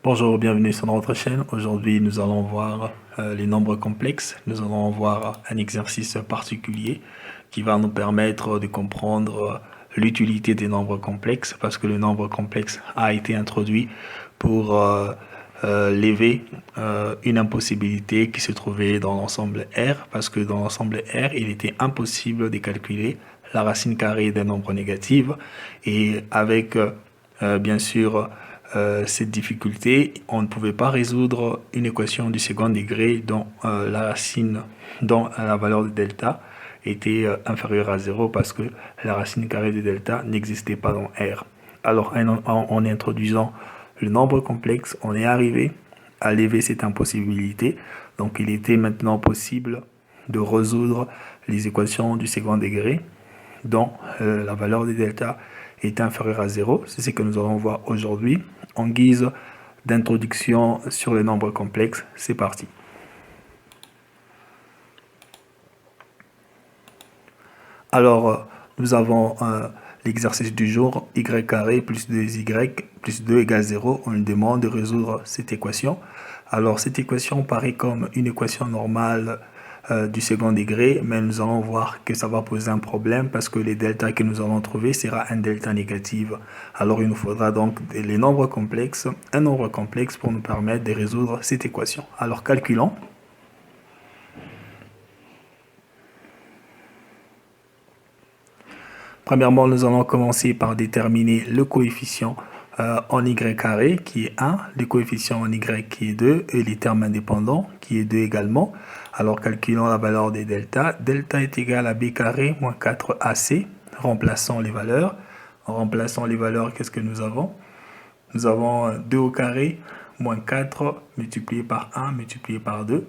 Bonjour, bienvenue sur notre chaîne. Aujourd'hui, nous allons voir les nombres complexes. Nous allons voir un exercice particulier qui va nous permettre de comprendre l'utilité des nombres complexes parce que le nombre complexe a été introduit pour lever une impossibilité qui se trouvait dans l'ensemble R parce que dans l'ensemble R, il était impossible de calculer la racine carrée d'un nombre négatif et avec bien sûr cette difficulté, on ne pouvait pas résoudre une équation du second degré dont la racine, dont la valeur de delta était inférieure à 0 parce que la racine carrée de delta n'existait pas dans R. Alors, en introduisant le nombre complexe, on est arrivé à lever cette impossibilité. Donc, il était maintenant possible de résoudre les équations du second degré dont la valeur de delta est inférieure à 0. C'est ce que nous allons voir aujourd'hui en guise d'introduction sur les nombres complexes. C'est parti. Alors, nous avons l'exercice du jour, y carré plus 2y plus 2 égale 0. On nous demande de résoudre cette équation. Alors, cette équation paraît comme une équation normale du second degré, mais nous allons voir que ça va poser un problème parce que les deltas que nous allons trouver sera un delta négatif. Alors il nous faudra donc les nombres complexes, un nombre complexe pour nous permettre de résoudre cette équation. Alors calculons. Premièrement, nous allons commencer par déterminer le coefficient en y carré qui est 1, le coefficient en y qui est 2 et les termes indépendants qui est 2 également. Alors calculons la valeur des delta. Delta est égal à b carré moins 4ac. Remplaçons les valeurs. En remplaçant les valeurs, qu'est-ce que nous avons? Nous avons 2 au carré moins 4 multiplié par 1 multiplié par 2.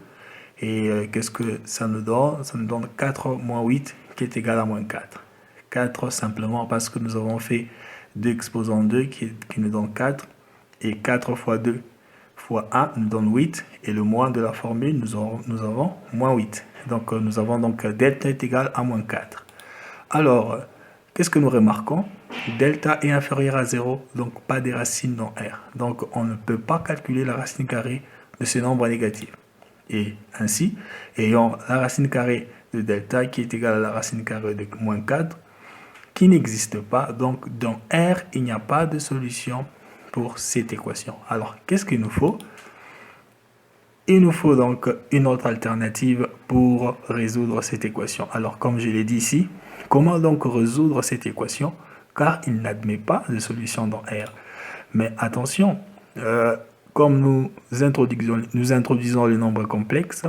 Et qu'est-ce que ça nous donne? Ça nous donne 4 moins 8 qui est égal à moins 4. 4 simplement parce que nous avons fait 2 exposant 2 qui nous donne 4. Et 4 fois 2 fois 1 nous donne 8. Et le moins de la formule, nous avons moins 8. Donc nous avons donc delta est égal à moins 4. Alors, qu'est-ce que nous remarquons? Delta est inférieur à 0, donc pas de racine dans R. Donc on ne peut pas calculer la racine carrée de ce nombre négatif. Et ainsi, ayant la racine carrée de delta qui est égale à la racine carrée de moins 4, qui n'existe pas. Donc, dans R, il n'y a pas de solution pour cette équation. Alors, qu'est-ce qu'il nous faut? Il nous faut donc une autre alternative pour résoudre cette équation. Alors, comme je l'ai dit ici, comment donc résoudre cette équation? Car il n'admet pas de solution dans R. Mais attention, comme nous introduisons le nombre complexe,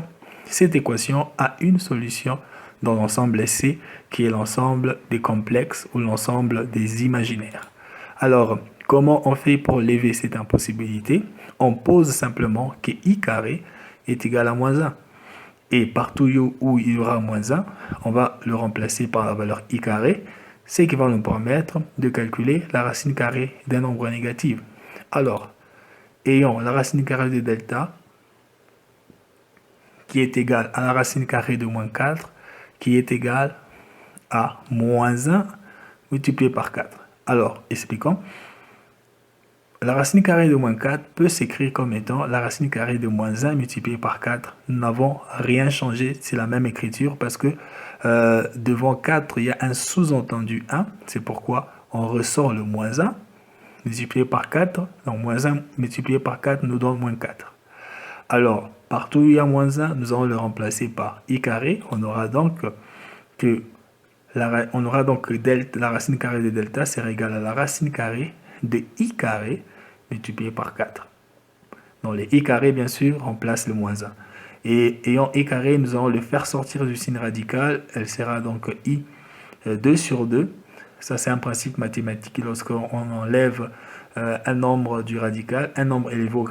cette équation a une solution dans l'ensemble C, qui est l'ensemble des complexes ou l'ensemble des imaginaires. Alors, comment on fait pour lever cette impossibilité? On pose simplement que i carré est égal à moins 1. Et partout où il y aura moins 1, on va le remplacer par la valeur i carré, ce qui va nous permettre de calculer la racine carrée d'un nombre négatif. Alors, ayant la racine carrée de delta, qui est égale à la racine carrée de moins 4, qui est égale à moins 1 multiplié par 4. Alors, expliquons. La racine carrée de moins 4 peut s'écrire comme étant la racine carrée de moins 1 multiplié par 4. Nous n'avons rien changé, c'est la même écriture parce que devant 4, il y a un sous-entendu 1. C'est pourquoi on ressort le moins 1 multiplié par 4. Donc, moins 1 multiplié par 4 nous donne moins 4. Alors, partout où il y a moins 1, nous allons le remplacer par i carré. On aura donc que la racine carrée de delta sera égale à la racine carrée de i carré multiplié par 4. Donc, les i carré, bien sûr, remplacent le moins 1. Et ayant i carré, nous allons le faire sortir du signe radical. Elle sera donc i 2 sur 2. Ça, c'est un principe mathématique. Lorsqu'on enlève un nombre du radical, un nombre élevé au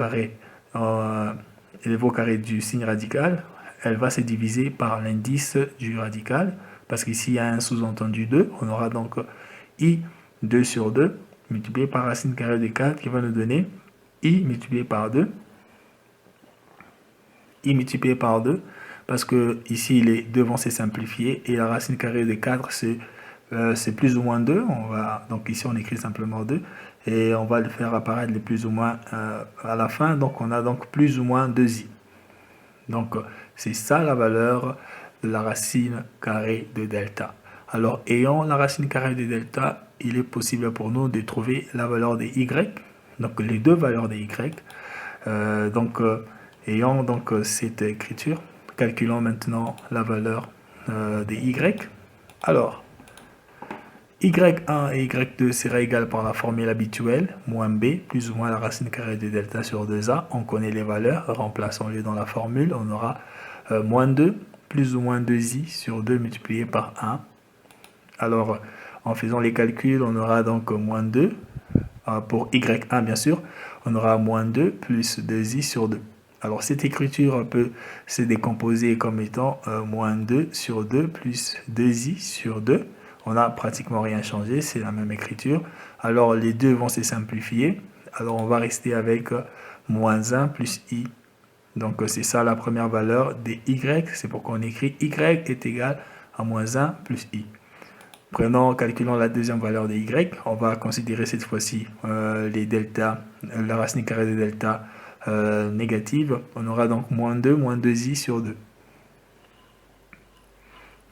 carré du signe radical, elle va se diviser par l'indice du radical, parce qu'ici il y a un sous-entendu 2, on aura donc i 2 sur 2 multiplié par racine carrée de 4 qui va nous donner i multiplié par 2, i multiplié par 2, parce que ici les deux vont se simplifier et la racine carrée de 4 c'est plus ou moins 2, donc ici on écrit simplement 2, et on va le faire apparaître les plus ou moins à la fin. Donc on a donc plus ou moins 2i. Donc c'est ça la valeur de la racine carrée de delta. Alors ayant la racine carrée de delta, il est possible pour nous de trouver la valeur des y, donc les deux valeurs des y. Ayant donc cette écriture, calculons maintenant la valeur des y. Alors, y1 et y2 sera égal par la formule habituelle, moins b plus ou moins la racine carrée de delta sur 2a. On connaît les valeurs, remplaçons-les dans la formule. On aura moins 2 plus ou moins 2i sur 2 multiplié par 1. Alors, en faisant les calculs, on aura donc moins 2. Pour y1, bien sûr, on aura moins 2 plus 2i sur 2. Alors, cette écriture peut se décomposer comme étant moins 2 sur 2 plus 2i sur 2. On n'a pratiquement rien changé, c'est la même écriture. Alors, les deux vont se simplifier. Alors, on va rester avec moins 1 plus i. Donc, c'est ça la première valeur des y. C'est pourquoi on écrit y est égal à moins 1 plus i. Calculons la deuxième valeur de y. On va considérer cette fois-ci les deltas, la racine carrée de delta négative. On aura donc moins 2, moins 2i sur 2.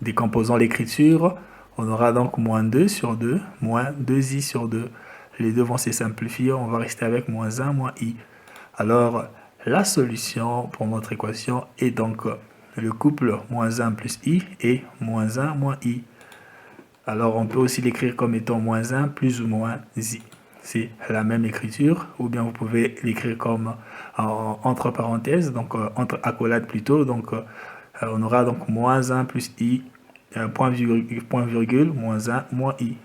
Décomposons l'écriture, on aura donc moins 2 sur 2, moins 2i sur 2. Les deux vont se simplifier, on va rester avec moins 1, moins i. Alors, la solution pour notre équation est donc le couple moins 1 plus i et moins 1 moins i. Alors, on peut aussi l'écrire comme étant moins 1 plus ou moins i. C'est la même écriture, ou bien vous pouvez l'écrire comme entre parenthèses, donc entre accolades plutôt. Donc, on aura donc moins 1 plus i, point virgule, moins 1 moins i.